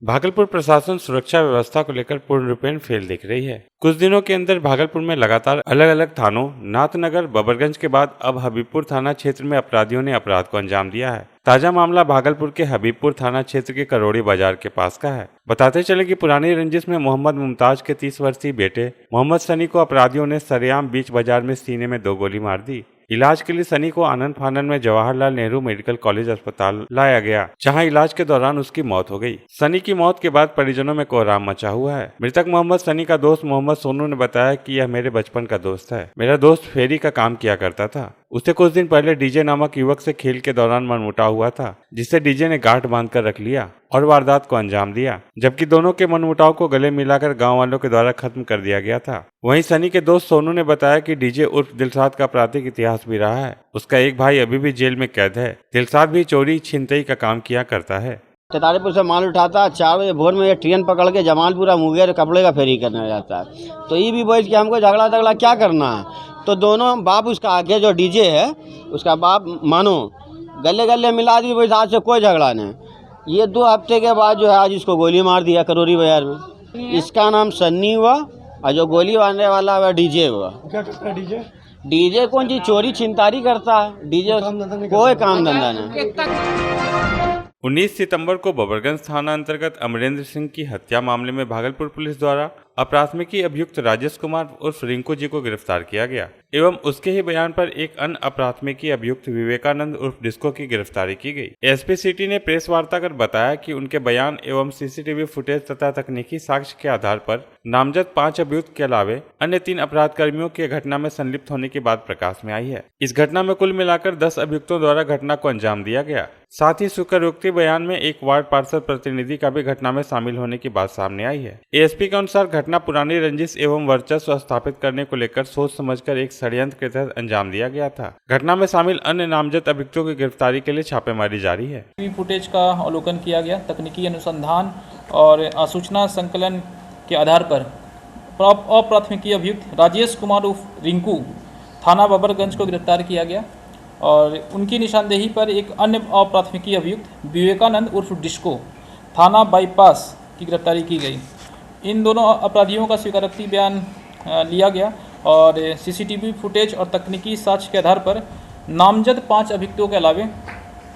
भागलपुर प्रशासन सुरक्षा व्यवस्था को लेकर पूर्ण रूपेण फेल दिख रही है। कुछ दिनों के अंदर भागलपुर में लगातार अलग अलग थानों नाथनगर, बबरगंज के बाद अब हबीबपुर थाना क्षेत्र में अपराधियों ने अपराध को अंजाम दिया है। ताजा मामला भागलपुर के हबीबपुर थाना क्षेत्र के करोड़ी बाजार के पास का है। बताते चले कि पुरानी रंजिश में मोहम्मद मुमताज के 30 वर्षीय बेटे मोहम्मद सनी को अपराधियों ने सरेआम बीच बाजार में सीने में 2 गोली मार दी। इलाज के लिए सनी को आनंद फानन में जवाहरलाल नेहरू मेडिकल कॉलेज अस्पताल लाया गया, जहां इलाज के दौरान उसकी मौत हो गई। सनी की मौत के बाद परिजनों में कोहराम मचा हुआ है। मृतक मोहम्मद सनी का दोस्त मोहम्मद सोनू ने बताया कि यह मेरे बचपन का दोस्त है। मेरा दोस्त फेरी का काम किया करता था। उसे कुछ दिन पहले डीजे नामक युवक से खेल के दौरान मनमुटाव हुआ था, जिससे डीजे ने गांठ बांधकर रख लिया और वारदात को अंजाम दिया, जबकि दोनों के मनमुटाव को गले मिलाकर गांव वालों के द्वारा खत्म कर दिया गया था। वहीं सनी के दोस्त सोनू ने बताया कि डीजे उर्फ दिलसाद का आपराधिक इतिहास भी रहा है। उसका एक भाई अभी भी जेल में कैद है। दिलसाद भी चोरी छिनतई का काम किया करता है। चतारीपुर से माल उठाता, 4 बजे भोर में ये ट्रेन पकड़ के जमालपुरा मुंगेर कपड़े का फेरी करने जाता है। तो ये भी बोल के हमको झगड़ा क्या करना है। तो दोनों बाप उसका आगे जो डीजे है उसका बाप मानो गले गले मिला दी। वैसे आज से कोई झगड़ा नहीं। ये 2 हफ्ते के बाद जो है आज इसको गोली मार दिया करोड़ी बाजार में। इसका नाम सन्नी हुआ और जो गोली मारने वाला हुआ डीजे हुआ। क्या करता है डीजे? डीजे कौन चीज चोरी छिनतारी करता है। डीजे कोई काम धंधा नहीं। 19 सितंबर को बबरगंज थाना अंतर्गत अमरेंद्र सिंह की हत्या मामले में भागलपुर पुलिस द्वारा अपराधमिकी अभियुक्त राजेश कुमार उर्फ रिंकू जी को गिरफ्तार किया गया एवं उसके ही बयान पर एक अन्य अपराधमिकी अभियुक्त विवेकानंद उर्फ डिस्को की गिरफ्तारी की गई। एसपी सिटी ने प्रेस वार्ता कर बताया कि उनके बयान एवं सीसीटीवी फुटेज तथा तकनीकी साक्ष्य के आधार पर नामजद 5 अभियुक्त के अलावे अन्य 3 अपराध कर्मियों के घटना में संलिप्त होने की बात प्रकाश में आई है। इस घटना में कुल मिलाकर 10 अभियुक्तों द्वारा घटना को अंजाम दिया गया। साथ ही स्वीकारोक्ति बयान में एक वार्ड पार्षद प्रतिनिधि का भी घटना में शामिल होने की बात सामने आई है। एएसपी के अनुसार घटना पुरानी रंजिश एवं वर्चस्व स्थापित करने को लेकर सोच समझकर एक षड्यंत्र के तहत अंजाम दिया गया था। घटना में शामिल अन्य नामजद अभियुक्तों की गिरफ्तारी के लिए छापेमारी जारी है। फुटेज का अवलोकन किया गया। तकनीकी अनुसंधान और सूचना संकलन के आधार पर अप्राथमिकी अभियुक्त राजेश कुमार उर्फ रिंकू थाना बबरगंज को गिरफ्तार किया गया और उनकी निशानदेही पर एक अन्य अप्राथमिकी अभियुक्त विवेकानंद उर्फ डिस्को थाना बाईपास की गिरफ्तारी की गई। इन दोनों अपराधियों का स्वीकारोक्ति बयान लिया गया और सीसीटीवी फुटेज और तकनीकी साक्ष्य के आधार पर नामजद 5 अभियुक्तों के अलावे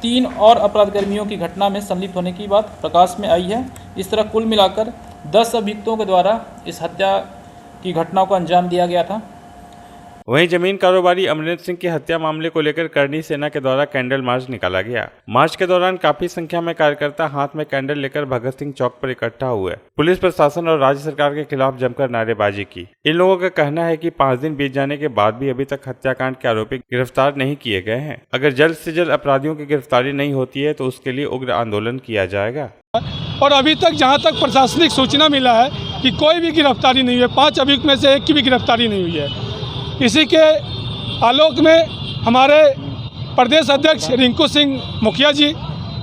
3 और अपराधकर्मियों की घटना में संलिप्त होने की बात प्रकाश में आई है। इस तरह कुल मिलाकर 10 अभियुक्तों के द्वारा इस हत्या की घटना को अंजाम दिया गया था। वहीं जमीन कारोबारी अमरेंद्र सिंह की हत्या मामले को लेकर करनी सेना के द्वारा कैंडल मार्च निकाला गया। मार्च के दौरान काफी संख्या में कार्यकर्ता हाथ में कैंडल लेकर भगत सिंह चौक पर इकट्ठा हुए। पुलिस प्रशासन और राज्य सरकार के खिलाफ जमकर नारेबाजी की। इन लोगों का कहना है कि 5 दिन बीत जाने के बाद भी अभी तक हत्याकांड के आरोपी गिरफ्तार नहीं किए गए हैं। अगर जल्द से जल्द अपराधियों की गिरफ्तारी नहीं होती है तो उसके लिए उग्र आंदोलन किया जाएगा। और अभी तक जहां तक प्रशासनिक सूचना मिला है कि कोई भी गिरफ्तारी नहीं हुई है। 5 अभियुक्त में से एक की भी गिरफ्तारी नहीं हुई है। इसी के आलोक में हमारे प्रदेश अध्यक्ष रिंकू सिंह मुखिया जी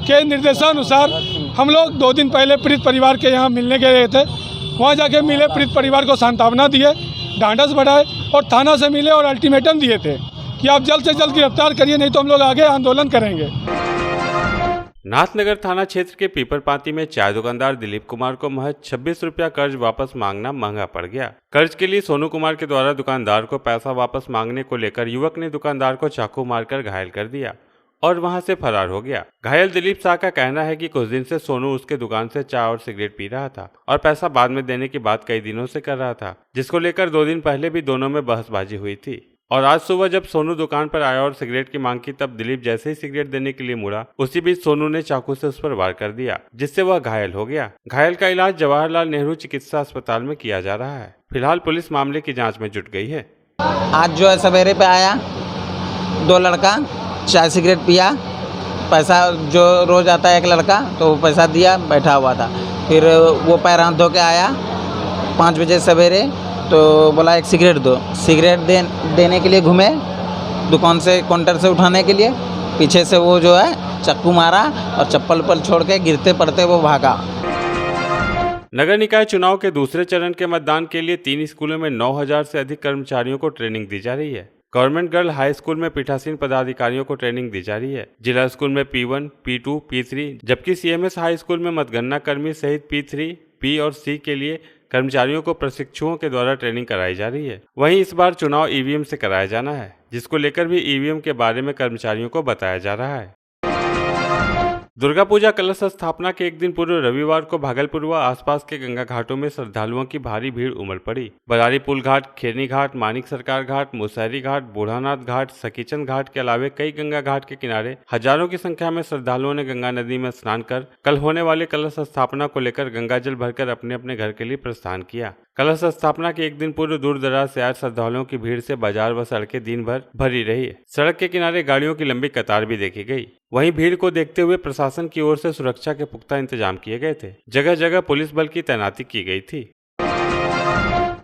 के निर्देशानुसार हम लोग 2 दिन पहले पीड़ित परिवार के यहाँ मिलने गए थे। वहाँ जाके मिले, पीड़ित परिवार को सांत्वना दिए, ढांढस बढ़ाए और थाना से मिले और अल्टीमेटम दिए थे कि आप जल्द से जल्द गिरफ्तार करिए, नहीं तो हम लोग आगे आंदोलन करेंगे। नाथनगर थाना क्षेत्र के पीपरपाती में चाय दुकानदार दिलीप कुमार को महज 26 रुपया कर्ज वापस मांगना महंगा पड़ गया। कर्ज के लिए सोनू कुमार के द्वारा दुकानदार को पैसा वापस मांगने को लेकर युवक ने दुकानदार को चाकू मारकर घायल कर दिया और वहां से फरार हो गया। घायल दिलीप शाह का कहना है कि कुछ दिन से सोनू उसके दुकान से चाय और सिगरेट पी रहा था और पैसा बाद में देने की बात कई दिनों से कर रहा था, जिसको लेकर 2 दिन पहले भी दोनों में बहसबाजी हुई थी। और आज सुबह जब सोनू दुकान पर आया और सिगरेट की मांग की, तब दिलीप जैसे ही सिगरेट देने के लिए मुड़ा, उसी बीच सोनू ने चाकू से उस पर वार कर दिया, जिससे वह घायल हो गया। घायल का इलाज जवाहरलाल नेहरू चिकित्सा अस्पताल में किया जा रहा है। फिलहाल पुलिस मामले की जांच में जुट गई है। आज जो है सवेरे पे आया 2 लड़का, चाय सिगरेट पिया, पैसा जो रोज आता है एक लड़का, तो वो पैसा दिया, बैठा हुआ था। फिर वो पैर हाथ धो के आया 5 बजे सवेरे, तो बोला एक सिगरेट दो। सिगरेट देने के लिए घूमे दुकान से, काउंटर से उठाने के लिए, पीछे से वो जो है चाकू मारा और चप्पल पर छोड़ के गिरते पड़ते वो भागा। नगर निकाय चुनाव के दूसरे चरण के मतदान के लिए 3 स्कूलों में 9000 से अधिक कर्मचारियों को ट्रेनिंग दी जा रही है। गवर्नमेंट गर्ल हाई स्कूल में पीठासीन पदाधिकारियों को ट्रेनिंग दी जा रही है। जिला स्कूल में P1, P2, P3 जबकि CMS हाई स्कूल में मतगणना कर्मी सहित P3, P और C के लिए कर्मचारियों को प्रशिक्षुओं के द्वारा ट्रेनिंग कराई जा रही है। वहीं इस बार चुनाव EVM से कराया जाना है, जिसको लेकर भी EVM के बारे में कर्मचारियों को बताया जा रहा है। दुर्गा पूजा कलश स्थापना के एक दिन पूर्व रविवार को भागलपुर व आसपास के गंगा घाटों में श्रद्धालुओं की भारी भीड़ उमड़ पड़ी। बरारी पुल घाट, खेरनी घाट, मानिक सरकार घाट, मुसहरी घाट, बूढ़ानाथ घाट, सकीचंद घाट के अलावे कई गंगा घाट के किनारे हजारों की संख्या में श्रद्धालुओं ने गंगा नदी में स्नान कर कल होने वाले कलश स्थापना को लेकर गंगा जल भरकर अपने अपने घर के लिए प्रस्थान किया। कलश स्थापना के एक दिन पूर्व दूर दराज से आए श्रद्धालुओं की भीड़ से बाजार व सड़कें दिन भर भरी रही। सड़क के किनारे गाड़ियों की लंबी कतार भी देखी गई। वहीं भीड़ को देखते हुए प्रशासन की ओर से सुरक्षा के पुख्ता इंतजाम किए गए थे। जगह जगह पुलिस बल की तैनाती की गई थी।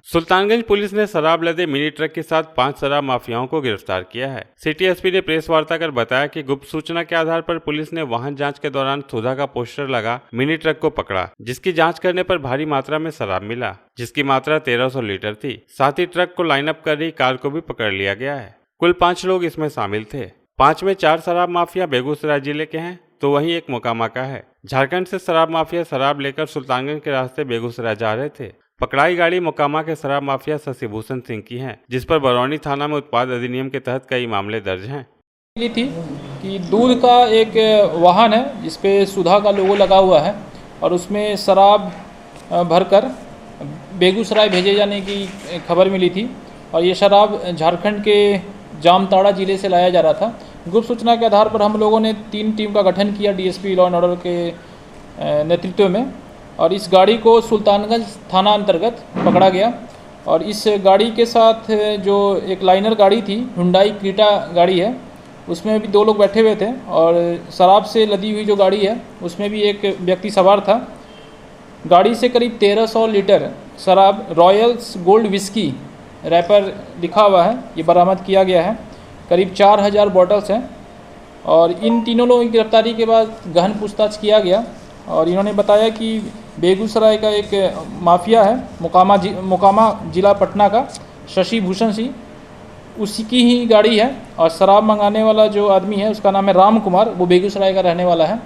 सुल्तानगंज पुलिस ने शराब लदे मिनी ट्रक के साथ 5 शराब माफियाओं को गिरफ्तार किया है। सिटी एसपी ने प्रेस वार्ता कर बताया कि गुप्त सूचना के आधार पर पुलिस ने वाहन जांच के दौरान सुधा का पोस्टर लगा मिनी ट्रक को पकड़ा, जिसकी जांच करने पर भारी मात्रा में शराब मिला, जिसकी मात्रा 1300 लीटर थी। साथ ही ट्रक को लाइनअप कर रही कार को भी पकड़ लिया गया है। कुल 5 लोग इसमें शामिल थे। 5 में 4 शराब माफिया बेगूसराय जिले के हैं तो वहीं एक मोकामा का है। झारखंड से शराब माफिया शराब लेकर सुल्तानगंज के रास्ते बेगूसराय जा रहे थे। पकड़ाई गाड़ी मोकामा के शराब माफिया शशिभूषण सिंह की है, जिस पर बरौनी थाना में उत्पाद अधिनियम के तहत कई मामले दर्ज हैं। मिली थी कि दूध का एक वाहन है जिसपे सुधा का लोगो लगा हुआ है और उसमें शराब भरकर बेगूसराय भेजे जाने की खबर मिली थी और ये शराब झारखंड के जामताड़ा जिले से लाया जा रहा था। गुप्त सूचना के आधार पर हम लोगों ने 3 टीम का गठन किया डीएसपी लॉ एंड ऑर्डर के नेतृत्व में और इस गाड़ी को सुल्तानगंज थाना अंतर्गत पकड़ा गया और इस गाड़ी के साथ जो एक लाइनर गाड़ी थी, हुंडई क्रेटा गाड़ी है, उसमें भी 2 लोग बैठे हुए थे और शराब से लदी हुई जो गाड़ी है उसमें भी एक व्यक्ति सवार था। गाड़ी से करीब 1300 लीटर शराब रॉयल्स गोल्ड विस्की रैपर लिखा हुआ है, ये बरामद किया गया है। करीब 4000 बॉटल्स हैं और इन तीनों लोगों की गिरफ्तारी के बाद गहन पूछताछ किया गया और इन्होंने बताया कि बेगूसराय का एक माफिया है मोकामा जिला पटना का शशिभूषण सिंह, उसी की ही गाड़ी है और शराब मंगाने वाला जो आदमी है उसका नाम है राम कुमार, वो बेगूसराय का रहने वाला है।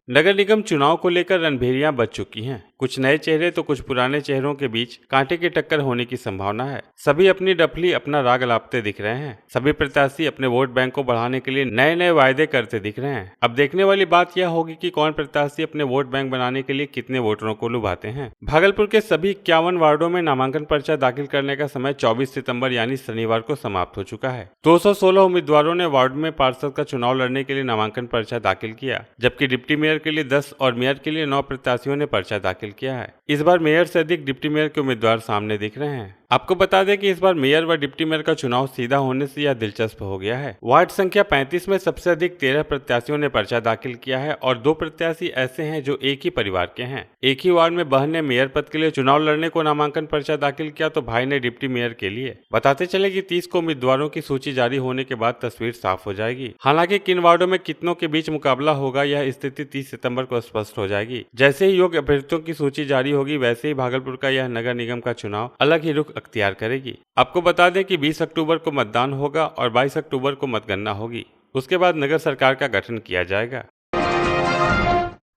नगर निगम चुनाव को लेकर रणभेरियां बज चुकी हैं। कुछ नए चेहरे तो कुछ पुराने चेहरों के बीच कांटे की टक्कर होने की संभावना है। सभी अपनी डफली अपना राग अलापते दिख रहे हैं। सभी प्रत्याशी अपने वोट बैंक को बढ़ाने के लिए नए नए वायदे करते दिख रहे हैं। अब देखने वाली बात यह होगी कि कौन प्रत्याशी अपने वोट बैंक बनाने के लिए कितने वोटरों को लुभाते हैं। भागलपुर के सभी 51 वार्डों में नामांकन पर्चा दाखिल करने का समय 24 सितम्बर यानी शनिवार को समाप्त हो चुका है। 216 उम्मीदवारों ने वार्ड में पार्षद का चुनाव लड़ने के लिए नामांकन पर्चा दाखिल किया, जबकि डिप्टी मेयर के लिए 10 और मेयर के लिए 9 प्रत्याशियों ने पर्चा दाखिल किया है। इस बार मेयर से अधिक डिप्टी मेयर के उम्मीदवार सामने दिख रहे हैं। आपको बता दें कि इस बार मेयर व डिप्टी मेयर का चुनाव सीधा होने से यह दिलचस्प हो गया है। वार्ड संख्या 35 में सबसे अधिक 13 प्रत्याशियों ने पर्चा दाखिल किया है और 2 प्रत्याशी ऐसे हैं जो एक ही परिवार के हैं। एक ही वार्ड में बहन ने मेयर पद के लिए चुनाव लड़ने को नामांकन पर्चा दाखिल किया तो भाई ने डिप्टी मेयर के लिए। बताते चले कि 30 को उम्मीदवारों की सूची जारी होने के बाद तस्वीर साफ हो जाएगी। हालांकि किन वार्डों में कितनों के बीच मुकाबला होगा यह स्थिति 30 सितम्बर को स्पष्ट हो जाएगी। जैसे ही योग्य अभ्यर्थियों की सूची जारी होगी वैसे ही भागलपुर का यह नगर निगम का चुनाव अलग ही रुख अख्तियार करेगी। आपको बता दें कि 20 अक्टूबर को मतदान होगा और 22 अक्टूबर को मतगणना होगी। उसके बाद नगर सरकार का गठन किया जाएगा।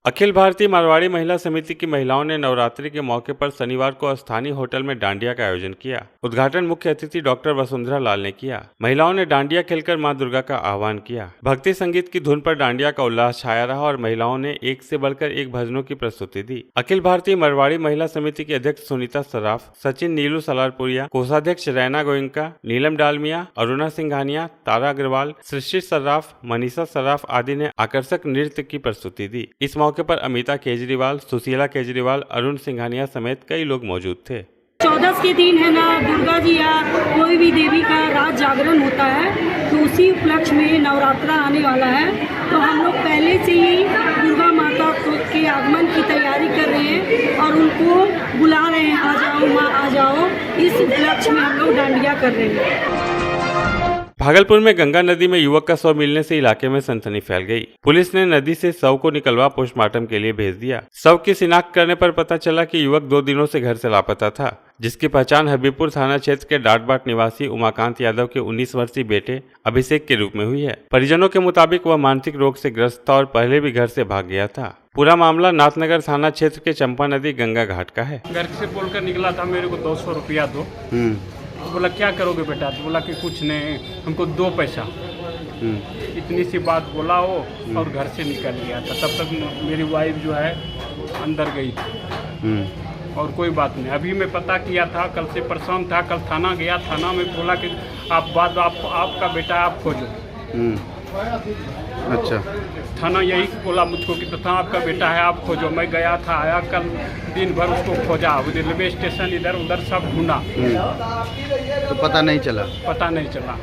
अखिल भारतीय मारवाड़ी महिला समिति की महिलाओं ने नवरात्रि के मौके पर शनिवार को स्थानीय होटल में डांडिया का आयोजन किया। उद्घाटन मुख्य अतिथि डॉक्टर वसुंधरा लाल ने किया। महिलाओं ने डांडिया खेलकर मां दुर्गा का आह्वान किया। भक्ति संगीत की धुन पर डांडिया का उल्लास छाया रहा और महिलाओं ने एक से बढ़कर एक भजनों की प्रस्तुति दी। अखिल भारतीय मारवाड़ी महिला समिति की अध्यक्ष सुनीता सराफ, सचिन नीलू सलारपुरिया, कोषाध्यक्ष रैना गोयंका, नीलम डालमिया, अरुणा सिंघानिया, तारा अग्रवाल, सृष्टि सराफ, मनीषा सराफ आदि ने आकर्षक नृत्य की प्रस्तुति दी। इस मौके पर अमिता केजरीवाल, सुशीला केजरीवाल, अरुण सिंघानिया समेत कई लोग मौजूद थे। 14 के दिन है ना, दुर्गा जी या कोई भी देवी का रात जागरण होता है, तो उसी उपलक्ष्य में नवरात्रा आने वाला है। तो हम लोग पहले से ही दुर्गा माता के आगमन की तैयारी कर रहे हैं और उनको बुला रहे हैं, आ जाओ माँ आ जाओ। इस उपलक्ष्य में हम लोग डांडिया कर रहे हैं। भागलपुर में गंगा नदी में युवक का शव मिलने से इलाके में सनसनी फैल गई। पुलिस ने नदी से शव को निकलवा पोस्टमार्टम के लिए भेज दिया। शव की शिनाख्त करने पर पता चला कि युवक 2 दिनों से घर से लापता था, जिसकी पहचान हबीबपुर थाना क्षेत्र के डाटबाट निवासी उमाकांत यादव के 19 वर्षीय बेटे अभिषेक के रूप में हुई है। परिजनों के मुताबिक वह मानसिक रोग से ग्रस्त था और पहले भी घर से भाग गया था। पूरा मामला नाथनगर थाना क्षेत्र के चंपा नदी गंगा घाट का है। घर से बोलकर निकला था मेरे को 200 रुपया दो। बोला क्या करोगे बेटा? तो बोला कि कुछ नहीं, हमको 2 पैसा। इतनी सी बात बोला वो और घर से निकल गया था। तब तक मेरी वाइफ जो है अंदर गई थी और कोई बात नहीं। अभी मैं पता किया था, कल से परेशान था, कल थाना गया। थाना में बोला कि आपका बेटा आप खोजो। अच्छा, थाना यही बोला मुझको कि तथा आपका बेटा है, आप खोजो। मैं गया था, आया, कल दिन भर उसको खोजा, रेलवे स्टेशन इधर उधर सब ढूंढा, तो पता नहीं चला। पता नहीं चला।